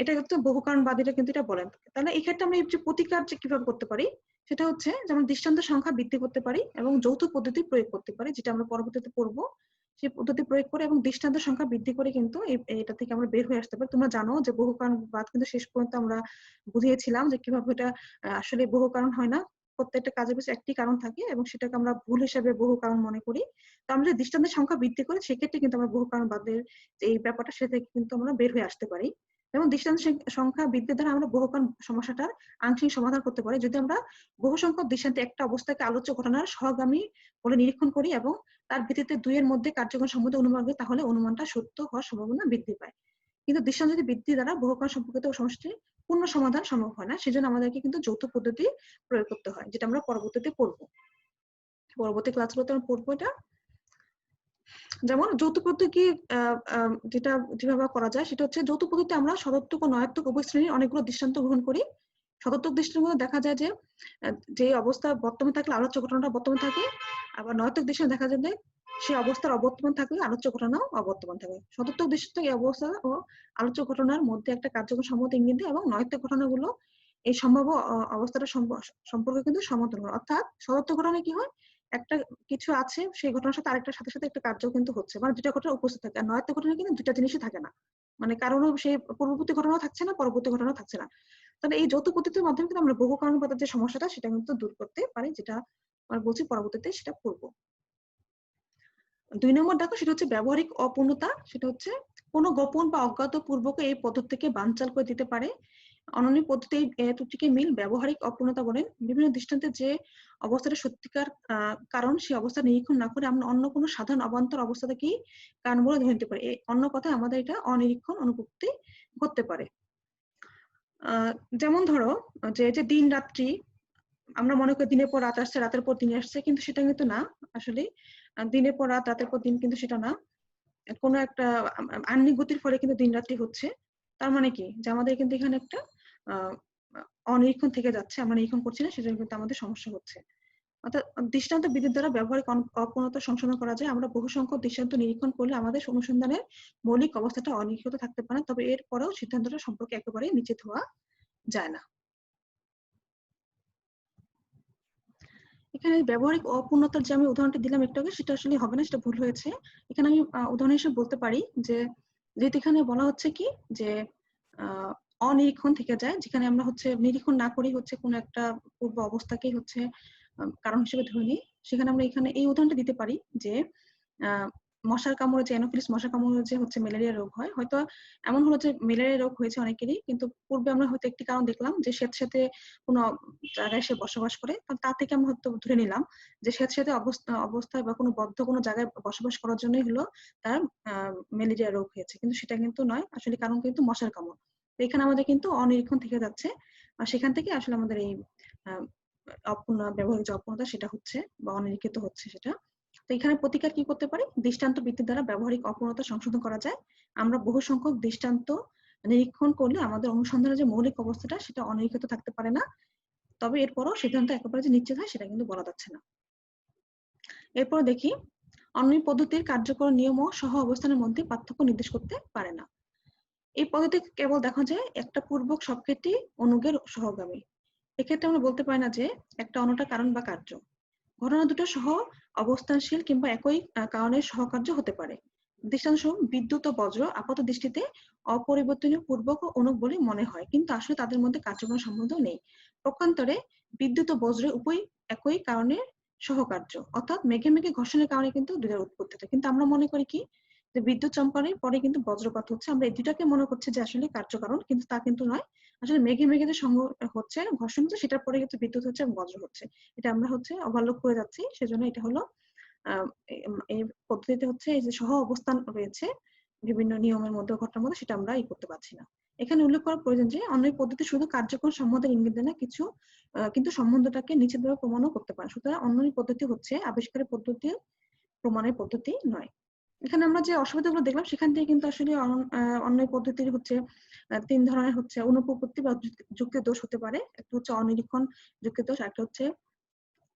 এটা হচ্ছে বহু কারণবাদীরা কিন্তু এটা বলেন। তাহলে এই ক্ষেত্রে আমরা এই যে প্রতিকার যে কিভাবে করতে পারি সেটা হচ্ছে, যেমন দৃষ্টান্ত সংখ্যা বৃদ্ধি করতে পারি এবং যৌথ পদ্ধতি প্রয়োগ করতে পারি, যেটা আমরা পরবর্তীতে পড়বো। সেই পদ্ধতি প্রয়োগ করে এবং দৃষ্টান্ত সংখ্যা বৃদ্ধি করে কিন্তু এটা থেকে আমরা বের হয়ে আসতে পারি। তোমরা জানো যে বহু কারণবাদ কিন্তু শেষ পর্যন্ত আমরা বুঝিয়েছিলাম যে কিভাবে এটা আসলে বহু কারণ হয় না, প্রত্যেকটা কাজের পিছনে একটি কারণ থাকে এবং সেটাকে আমরা ভুল হিসেবে বহু কারণ মনে করি। তো আমরা দৃষ্টান্তের সংখ্যা বৃদ্ধি করি, সেক্ষেত্রে কিন্তু আমরা বহু কারণবাদের এই ব্যাপারটা সেটা থেকে কিন্তু আমরা বের হয়ে আসতে পারি। যেমন দৃষ্টান্ত সংখ্যা বৃদ্ধির দ্বারা আমরা বহুকরণ সমস্যাটার আংশিক সমাধান করতে পারি যদি আমরা বহু সংখ্যক দৃষ্টান্তে একটা অবস্থাকে আলোচ্য ঘটনার সহগামী বলে নিরীক্ষণ করি এবং তার ভিত্তিতে দুইয়ের মধ্যে কার্যকর সম্বন্ধে অনুমান করি, তাহলে অনুমানটা সত্য হওয়ার সম্ভাবনা বৃদ্ধি পায়। কিন্তু দৃষ্টান্ত যদি বৃদ্ধি দ্বারা বহুকরণ সম্পর্কিত সমষ্টির পূর্ণ সমাধান সম্ভব হয় না, সেজন্য আমাদেরকে কিন্তু যৌথ পদ্ধতি প্রয়োগ করতে হয়, যেটা আমরা পরবর্তীতে পড়বো। পরবর্তী ক্লাসগুলোতে আমরা পড়বো এটা। যেমন যৌথ পদ্ধতি যেটা যেভাবে করা যায় সেটা হচ্ছে যৌথ পদ্ধতি আমরা সদর্থক ও নয়াত্মক উভয় শ্রেণীর অনেকগুলো দৃষ্টান্ত গ্রহণ করি। সদর্থক দৃষ্টান্তের মধ্যে দেখা যায় যে যে অবস্থা বর্তমান থাকলে আলোচ্য ঘটনাটা বর্তমান থাকে, আবার নয়াত্মক দৃষ্টান্তে দেখা যায় যে সেই অবস্থার অবর্তমান থাকলে আলোচ্য ঘটনাও অবর্তমান থাকে। সদর্থক দৃষ্টান্ত এই অবস্থা ও আলোচ্য ঘটনার মধ্যে একটা কার্যকর সম্মত ইঙ্গিত দেয় এবং নয়াত্মক ঘটনাগুলো এই সম্ভাব্য অবস্থাটা সম্পর্কে কিন্তু সমর্থন করে। অর্থাৎ সদর্থক ঘটনায় কি হয়, একটা কিছু আছে সেই ঘটনার সাথে আরেকটার সাথে সাথে একটা কার্য কিন্তু হচ্ছে, মানে দুইটা ঘটনা উপস্থিত থাকে। আর নয়াত্মক ঘটনা কিন্তু দুইটা জিনিসই থাকে না, মানে কারণও সেই পূর্ববর্তী ঘটনাও থাকছে না, পরবর্তী ঘটনাও থাকছে না। তাহলে এই যৌথ পদ্ধতির মাধ্যমে কিন্তু আমরা বহু কারণবাদের যে সমস্যাটা সেটা কিন্তু দূর করতে পারি, যেটা আমরা বলছি পরবর্তীতে সেটা পড়বো। 2 নম্বর দেখো, সেটা হচ্ছে ব্যবহারিক অপূর্ণতা। সেটা হচ্ছে কোনো গোপন বা অজ্ঞাত পূর্বক এই পদ্ধতিকে বানচাল করে দিতে পারে। অনন্য পদ্ধতি এই ত্রুটিকে মিল ব্যবহারিক অপূর্ণতা বলেন। বিভিন্ন দৃষ্টান্তে যে অবস্থাটা সত্যিকার কারণ সেই অবস্থা নিরীক্ষণ না করে আমরা অন্য কোনো সাধারণ অবান্তর অবস্থা থেকেই কারণ বলে ধরে নিতে পারি। অন্য কথায় আমাদের এটা অনিরীক্ষণ অনুভূতি করতে পারে। যেমন ধরো যে দিন রাত্রি আমরা মনে করি দিনের পর রাত আসছে, রাতের পর দিন আসছে, কিন্তু সেটা কিন্তু না। আসলে দিনের পর রাত, রাতের পর দিন কিন্তু সেটা না। কোনো একটা আহ্নিক গতির ফলে কিন্তু দিন রাত্রি হচ্ছে। তার মানে কি যে আমাদের কিন্তু এখানে একটা অনিরীক্ষণ থেকে যাচ্ছে, আমরা নিরীক্ষণ করছি না, সেজন্য কিন্তু আমাদের সমস্যা হচ্ছে। অর্থাৎ দৃষ্টান্ত বিদ্যুৎ দ্বারা ব্যবহারিক অপূর্ণতা সংশোধন করা যায়। আমরা বহু সংখ্যক দৃষ্টান্ত নিরীক্ষণ করলে আমাদের অনুসন্ধানের মৌলিক অবস্থাটা অনিরীক্ষিত থাকতে পারে, তবে এর পরেও সিদ্ধান্তটা সম্পর্কে একেবারেই নিশ্চিত হওয়া যায় না। এখানে ব্যবহারিক অপূর্ণতার যে আমি উদাহরণটা দিলাম একটু আগে, সেটা আসলে হবে না, সেটা ভুল হয়েছে। এখানে আমি উদাহরণ হিসেবে বলতে পারি যে যেহেতু এখানে বলা হচ্ছে কি যে অনিরীক্ষণ থেকে যায়, যেখানে আমরা হচ্ছে নিরীক্ষণ না করি হচ্ছে কোনো একটা পূর্ব অবস্থাকেই হচ্ছে কারণ হিসেবে ধরে নিই, সেখানে আমরা এখানে এই উদাহরণটা দিতে পারি যে মশার কামড়ে যে অ্যানোফিলিস মশার কামড়ে যে হচ্ছে ম্যালেরিয়া রোগ হয়। হয়তো এমন হলো যে ম্যালেরিয়া রোগ হয়েছে অনেকেরই, কিন্তু পূর্বে আমরা হয়তো একটি কারণ দেখলাম যে স্যাঁতসেঁতে কোনো জায়গায় সে বসবাস করে, তা থেকে আমরা হয়তো ধরে নিলাম যে স্যাঁতসেঁতে অবস্থায় বা কোনো বদ্ধ কোনো জায়গায় বসবাস করার জন্যই হলো তার ম্যালেরিয়া রোগ হয়েছে, কিন্তু সেটা কিন্তু নয়, আসলে কারণ কিন্তু মশার কামড়। তো এখানে আমাদের কিন্তু অনিরীক্ষণ থেকে যাচ্ছে, আর সেখান থেকে আসলে আমাদের এই ব্যবহারিক যে অপূর্ণতা সেটা হচ্ছে বা অনিরীক্ষিত হচ্ছে সেটা। তো এখানে প্রতিকার কি করতে পারি, দৃষ্টান্ত বৃত্তির দ্বারা ব্যবহারিক অপূর্ণতা সংশোধন করা যায়। আমরা বহু সংখ্যক দৃষ্টান্ত নিরীক্ষণ করলে আমাদের অনুসন্ধানের যে মৌলিক অবস্থাটা সেটা অনিরীক্ষিত থাকতে পারে না, তবে এরপরও সিদ্ধান্ত একেবারে যে নিশ্চিত হয় সেটা কিন্তু বলা যাচ্ছে না। এরপর দেখি, অন্য পদ্ধতির কার্যকর নিয়ম ও সহ অবস্থানের মধ্যে পার্থক্য নির্দেশ করতে পারে না। এই পদ্ধতি কেবল দেখা যায় একটা পূর্বক সব ক্ষেত্রেই অনুগের সহগামী। এক্ষেত্রে আমরা বলতে পারি না যে একটা অন্যটা কারণ বা কার্য। ঘটনা দুটো সহ অবস্থানশীল কিংবা একই কারণের সহকার্য হতে পারে। দৃষ্টান্তস্বরূপ বিদ্যুৎ ও বজ্র আপাত দৃষ্টিতে অপরিবর্তনীয় পূর্বক ও অনুক বলে মনে হয়, কিন্তু আসলে তাদের মধ্যে কার্যকর সম্বন্ধ নেই। পক্ষান্তরে বিদ্যুৎ ও বজ্রের উভয় একই কারণের সহকার্য, অর্থাৎ মেঘে মেঘে ঘর্ষণের কারণে কিন্তু দুইটার উৎপত্তি হয়। কিন্তু আমরা মনে করি কি যে বিদ্যুৎ চমকানোর পরে কিন্তু বজ্রপাত হচ্ছে, আমরা এই দুটাকে মনে করছি যে আসলে কার্যকারণ, কিন্তু তা কিন্তু নয়। আসলে মেঘে মেঘে যে হচ্ছে ঘর্ষণ হচ্ছে সেটার পরে কিন্তু বিদ্যুৎ হচ্ছে এবং বজ্র হচ্ছে, এটা আমরা হচ্ছে ওভারলোক করে যাচ্ছি। সেজন্য এটা হলো এই পদ্ধতিতে হচ্ছে এই যে সহ অবস্থান রয়েছে বিভিন্ন নিয়মের মধ্যে ঘটনার মধ্যে, সেটা আমরা করতে পারছি না। এখানে উল্লেখ করা প্রয়োজন যে অন্য পদ্ধতি শুধু কার্যকর সম্বন্ধের ইঙ্গিত দেয় না, কিছু কিন্তু সম্বন্ধটাকে নিশ্চিতভাবে প্রমাণও করতে পারে। সুতরাং অন্য পদ্ধতি হচ্ছে আবিষ্কারের পদ্ধতি, প্রমাণের পদ্ধতি নয়। এখানে আমরা যে অসুবিধাগুলো দেখলাম সেখান থেকে কিন্তু আসলে অন্য পদ্ধতির হচ্ছে 3 ধরনের হচ্ছে অনুপপত্তি বা যুক্তি দোষ হতে পারে। একটা হচ্ছে অনিরীক্ষণ যুক্তি দোষ, একটা হচ্ছে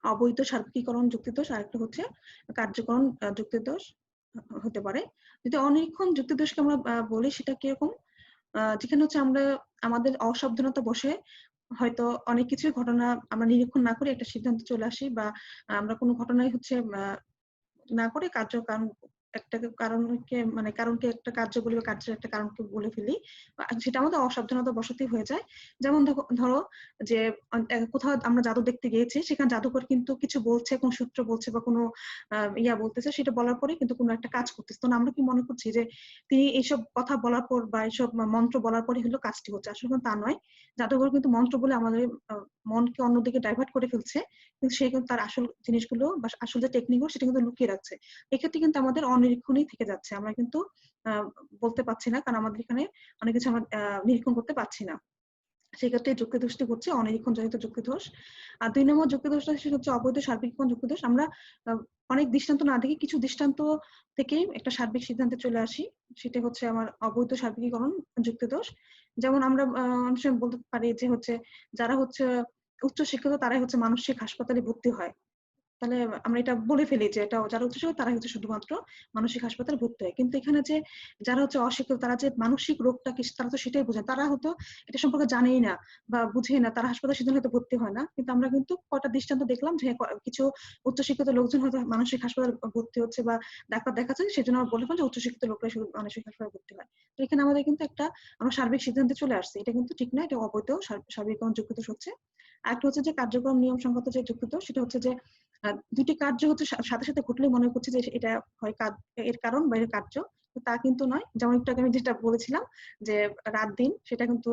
অবৈধ সার্বিকীকরণ যুক্তি দোষ, আর একটা হচ্ছে কার্যকরণ যুক্তি দোষ হতে পারে। যদি অনিরীক্ষণ যুক্তি দোষকে আমরা বলি সেটা কিরকম, যেখানে হচ্ছে আমরা আমাদের অসাবধানতা বসে হয়তো অনেক কিছু ঘটনা আমরা নিরীক্ষণ না করে একটা সিদ্ধান্ত চলে আসি, বা আমরা কোনো ঘটনায় হচ্ছে না করে কার্যকারণ একটা কারণকে মানে কারণকে একটা কার্য বলি বা কার্যের একটা কারণকে বলে ফেলি, সেটা আমাদের অসাবধানতা বশতই হয়ে যায়। যেমন ধরো যে কোথাও আমরা জাদু দেখতে গিয়েছি, সেখানে জাদুকর কিন্তু কিছু বলছে, কোন সূত্র বলছে বা কোনো ইয়া বলতেছে, সেটা বলার পরে কিন্তু কোনো একটা কাজ করতেছে। তখন আমরা কি মনে করছি যে তিনি এইসব কথা বলার পর বা এইসব মন্ত্র বলার পরে হলো কাজটি হচ্ছে, আসলে কিন্তু তা নয়। জাদুকর কিন্তু মন্ত্র বলে আমাদের মনকে অন্যদিকে ডাইভার্ট করে ফেলছে, কিন্তু সে কিন্তু তার আসল জিনিসগুলো বা আসল যে টেকনিকগুলো সেটা কিন্তু লুকিয়ে রাখছে। এক্ষেত্রে কিন্তু আমাদের অনিরীক্ষণই থেকে যাচ্ছে, আমরা কিন্তু বলতে পারছি না, কারণ আমাদের এখানে অনেক কিছু আমরা নিরীক্ষণ করতে পারছি না। সেক্ষেত্রে যুক্তি দোষটি হচ্ছে অনিরীক্ষণ জনিত যুক্তি দোষ। আর 2 নম্বর যুক্তি দোষটা হচ্ছে অবৈধ সার্বিকীকরণ যুক্তি দোষ। আমরা অনেক দৃষ্টান্ত না দেখে কিছু দৃষ্টান্ত থেকেই একটা সার্বিক সিদ্ধান্তে চলে আসি, সেটা হচ্ছে আমার অবৈধ সার্বিকীকরণ যুক্তি দোষ। যেমন আমরা অনেক সময় বলতে পারি যে হচ্ছে যারা হচ্ছে উচ্চ শিক্ষিত তারাই হচ্ছে মানসিক হাসপাতালে ভর্তি হয়। তাহলে আমরা এটা বলে ফেলি যে এটা যারা উচ্চশিক্ষিত তারা হচ্ছে শুধুমাত্র মানসিক হাসপাতালে ভর্তি হয়। কিন্তু এখানে যে যারা হচ্ছে অশিক্ষিত তারা যে মানসিক রোগটা কি তারা তো সেটাই বোঝে, তারা হয়তো এটা সম্পর্কে জানেই না বা বুঝেই না, তারা হাসপাতালে সেজন্য হয়তো ভর্তি হয় না। কিন্তু আমরা কিন্তু কটা দৃষ্টান্ত দেখলাম যে কিছু উচ্চশিক্ষিত লোকজন হয়তো মানসিক হাসপাতালে ভর্তি হচ্ছে বা ডাক্তার দেখাচ্ছে, সেজন্য আমরা বলে ফেলি যে উচ্চশিক্ষিত লোকরা শুধু মানসিক হাসপাতালে ভর্তি হয়। তো এখানে আমাদের কিন্তু একটা আমরা সার্বিক সিদ্ধান্তে চলে আসছি, এটা কিন্তু ঠিক না, এটা অবৈধ সার্বিকরণ যুক্তি দোষ হচ্ছে। আরেকটা হচ্ছে যে কার্যক্রম নিয়ম সংক্রান্ত যে যুক্তি দোষ, সেটা হচ্ছে যে দুটি কার্য হচ্ছে সাথে সাথে ঘটলে মনে করছে যে এটা হয় এর কারণ বা এর কার্য, তা কিন্তু নয়। যেমন একটু আগে আমি যেটা বলেছিলাম যে রাত দিন, সেটা কিন্তু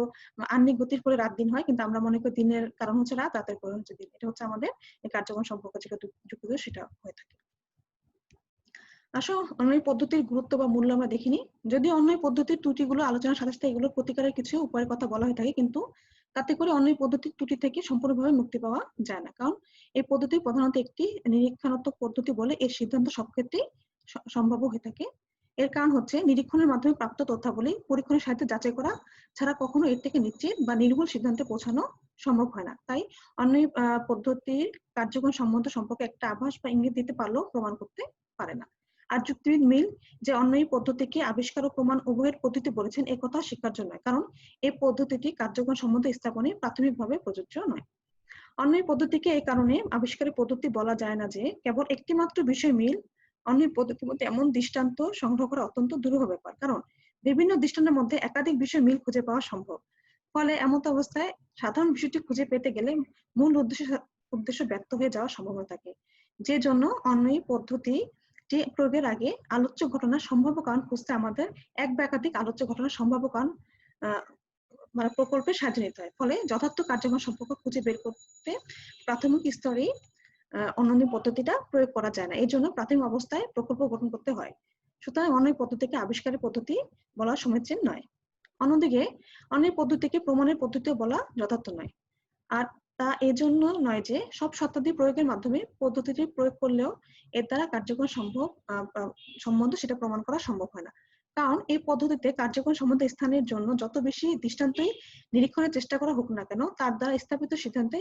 আহ্নিক গতির পরে রাত দিন হয়, কিন্তু আমরা মনে করি দিনের কারণ হচ্ছে রাত, রাতের পরে হচ্ছে দিন। এটা হচ্ছে আমাদের এই কার্যক্রম সম্পর্ক যেটা যুক্তি দোষ, সেটা হয়ে থাকে। আসো অন্যায় পদ্ধতির গুরুত্ব বা মূল্য আমরা দেখিনি। যদিও অন্যায় পদ্ধতির ত্রুটিগুলো আলোচনার সাথে সাথে এগুলোর প্রতিকারের কিছু উপায়ের কথা বলা হয়ে থাকে, কিন্তু তাতে করে অন্যায় পদ্ধতির ত্রুটি থেকে সম্পূর্ণভাবে মুক্তি পাওয়া যায় না। কারণ এই পদ্ধতি প্রধানত একটি নিরীক্ষণাত্মক পদ্ধতি বলে এর সিদ্ধান্ত সব ক্ষেত্রেই সম্ভাব্য হয়ে থাকে। এর কারণ হচ্ছে নিরীক্ষণের মাধ্যমে প্রাপ্ত তথ্যাবলী পরীক্ষণের সাথে যাচাই করা ছাড়া কখনো এর থেকে নিশ্চিত বা নির্ভুল সিদ্ধান্তে পৌঁছানো সম্ভব হয় না। তাই অন্যায় পদ্ধতির কার্যক্রম সম্পর্কে একটা আভাস বা ইঙ্গিত দিতে পারলেও প্রমাণ করতে পারে না। আর যুক্তিবিদ মিল যে অন্যায় পদ্ধতিকে আবিষ্কার ও প্রমাণ উভয়ের পদ্ধতি বলেছেন, এ কথা স্বীকার্য নয়, কারণ এই পদ্ধতিটি কার্যক্রম সম্বন্ধ স্থাপনে প্রাথমিকভাবে প্রযোজ্য নয়। অন্যায় পদ্ধতিকে এই কারণে আবিষ্কারের পদ্ধতি বলা যায় না যে কেবল একটি মাত্র বিষয় মিল অন্যায় পদ্ধতির মধ্যে এমন দৃষ্টান্ত সংগ্রহ করা অত্যন্ত দুরূহ ব্যাপার, কারণ বিভিন্ন দৃষ্টান্তের মধ্যে একাধিক বিষয় মিল খুঁজে পাওয়া সম্ভব। ফলে এমত অবস্থায় সাধারণ বিষয়টি খুঁজে পেতে গেলে মূল উদ্দেশ্য ব্যর্থ হয়ে যাওয়ার সম্ভাবনা থাকে। যে জন্য অন্যায় পদ্ধতি প্রয়োগের আগে আলোচ্য ঘটনার সম্ভাব্য কারণ খুঁজতে আমাদের এক বা একাধিক আলোচ্য ঘটনার সম্ভাব্য কারণ মানে প্রকল্পে সাজিয়ে নিতে হয়। ফলে যথার্থ কার্যক্রম সম্পর্ক খুঁজে বের করতে প্রাথমিক স্তরেই অন্যান্য পদ্ধতিটা প্রয়োগ করা যায় না। এই জন্য প্রাথমিক অবস্থায় প্রকল্প গঠন করতে হয়। সুতরাং অন্যান্য পদ্ধতিকে আবিষ্কারের পদ্ধতি বলা সমীচীন নয়। অন্যদিকে অন্যান্য পদ্ধতিকে প্রমাণের পদ্ধতিও বলা যথার্থ নয়। আর তা এজন্য নয় যে সব শতাব্দী প্রয়োগের মাধ্যমে পদ্ধতিটি প্রয়োগ করলেও এর দ্বারা কার্যক্রম সম্বন্ধ সেটা প্রমাণ করা সম্ভব হয় না। কারণ এই পদ্ধতিতে কার্যক্রম সম্বন্ধে স্থানের জন্য যত বেশি দৃষ্টান্তই নিরীক্ষণের চেষ্টা করা হোক না কেন, তার দ্বারা স্থাপিত সিদ্ধান্তে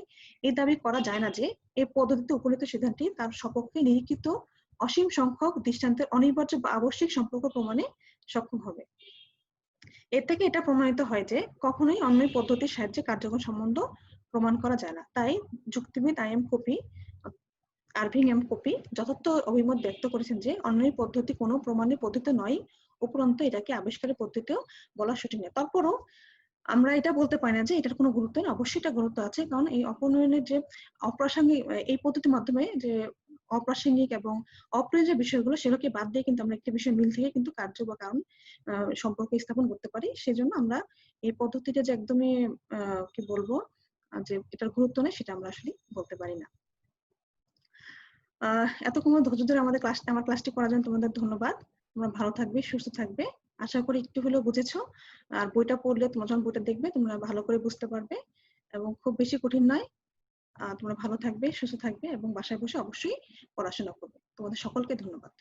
এই দাবি করা যায় না যে এই পদ্ধতিতে উপনীত সিদ্ধান্তটি তার সপক্ষে নিরীক্ষিত অসীম সংখ্যক দৃষ্টান্তের অনিবার্য বা আবশ্যিক সম্পর্ক প্রমাণে সক্ষম হবে। এর থেকে এটা প্রমাণিত হয় যে কখনোই অন্যায় পদ্ধতির সাহায্যে কার্যক্রম সম্বন্ধ প্রমাণ করা যায় না। তাই যুক্তিবিদ আরভিং এম কপি যথার্থ অভিমত ব্যক্ত করেছেন যে অন্যায় পদ্ধতি কোনো প্রমাণের পদ্ধতি নয়, উপরন্তু এটাকে আবিষ্কারের পদ্ধতিও বলা সঠিক নয়। তারপরও আমরা এটা বলতে পারি না যে এটার কোনো গুরুত্ব নেই, অবশ্যই এটা গুরুত্ব আছে। কারণ এই অপনয়নের যে অপ্রাসঙ্গিক এই পদ্ধতির মাধ্যমে যে অপ্রাসঙ্গিক এবং অপ্রয়োজনীয় বিষয়গুলো সেগুলোকে বাদ দিয়ে কিন্তু আমরা একটি বিষয় মিল থেকে কিন্তু কার্য বা কারণ সম্পর্ক স্থাপন করতে পারি। সেজন্য আমরা এই পদ্ধতিটা যে একদমই কি বলবো যে এটার গুরুত্ব নেই সেটা আমরা আসলে বলতে পারি না। এতক্ষণ ধৈর্য ধরে আমার ক্লাসটি করার জন্য তোমাদের ধন্যবাদ। তোমরা ভালো থাকবে, সুস্থ থাকবে। আশা করি একটু হলেও বুঝেছো। আর বইটা পড়লে তোমরা যখন বইটা দেখবে তোমরা ভালো করে বুঝতে পারবে এবং খুব বেশি কঠিন নয়। তোমরা ভালো থাকবে, সুস্থ থাকবে এবং বাসায় বসে অবশ্যই পড়াশোনা করবে। তোমাদের সকলকে ধন্যবাদ।